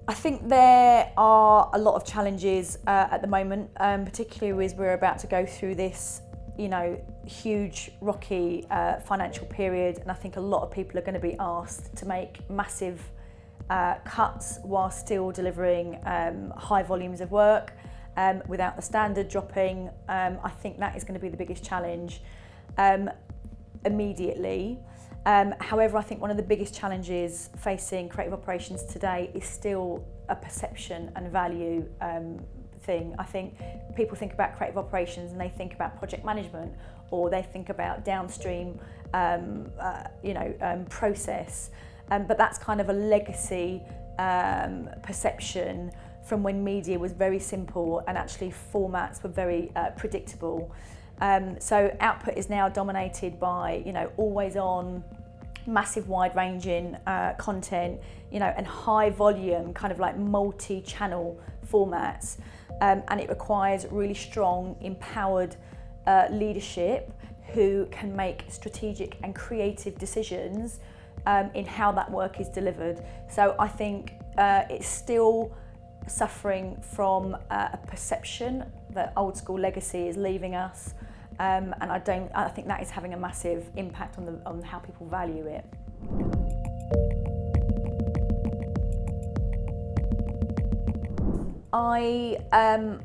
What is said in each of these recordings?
I think there are a lot of challenges at the moment, particularly as we're about to go through this, huge, rocky financial period, and I think a lot of people are going to be asked to make massive cuts while still delivering high volumes of work without the standard dropping. I think that is going to be the biggest challenge immediately. However, I think one of the biggest challenges facing creative operations today is still a perception and value thing. I think people think about creative operations and they think about project management, or they think about downstream, process. But that's kind of a legacy perception from when media was very simple and actually formats were very predictable. So output is now dominated by, always on, massive wide-ranging content, and high volume, kind of like multi-channel formats. And it requires really strong, empowered leadership who can make strategic and creative decisions in how that work is delivered. So I think it's still suffering from a perception that old school legacy is leaving us, and I think that is having a massive impact on how people value it. I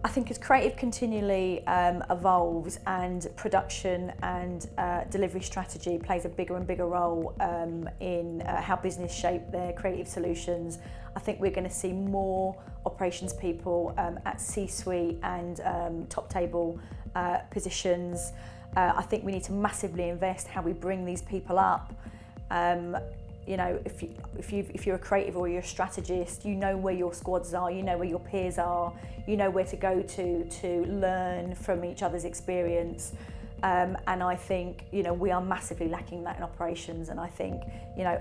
think as creative continually evolves and production and delivery strategy plays a bigger and bigger role in how business shape their creative solutions, I think we're going to see more operations people at C-suite and top table positions. I think we need to massively invest how we bring these people up. If you're a creative or you're a strategist, you know where your squads are, you know where your peers are, you know where to go to learn from each other's experience. And I think, we are massively lacking that in operations, and I think,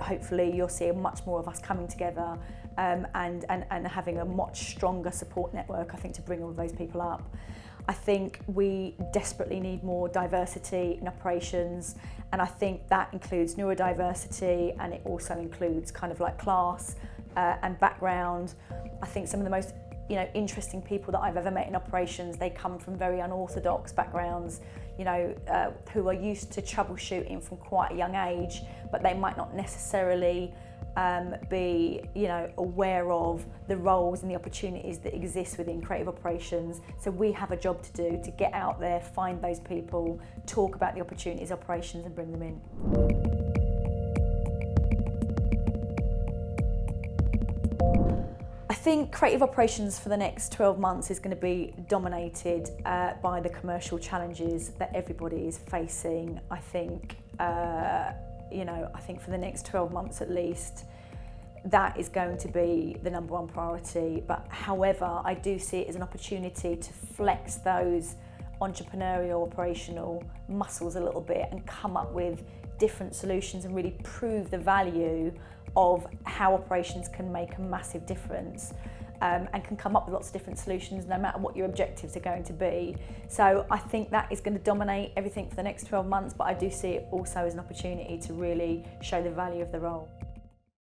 hopefully you'll see much more of us coming together and having a much stronger support network, I think, to bring all of those people up. I think we desperately need more diversity in operations, and I think that includes neurodiversity, and it also includes kind of like class and background. I think some of the most interesting people that I've ever met in operations, they come from very unorthodox backgrounds, who are used to troubleshooting from quite a young age, but they might not necessarily be aware of the roles and the opportunities that exist within creative operations. So we have a job to do to get out there, find those people, talk about the opportunities, operations, and bring them in. I think creative operations for the next 12 months is going to be dominated by the commercial challenges that everybody is facing. I think for the next 12 months at least, that is going to be the number one priority. But however, I do see it as an opportunity to flex those entrepreneurial, operational muscles a little bit and come up with different solutions and really prove the value of how operations can make a massive difference. And can come up with lots of different solutions no matter what your objectives are going to be. So I think that is going to dominate everything for the next 12 months, but I do see it also as an opportunity to really show the value of the role.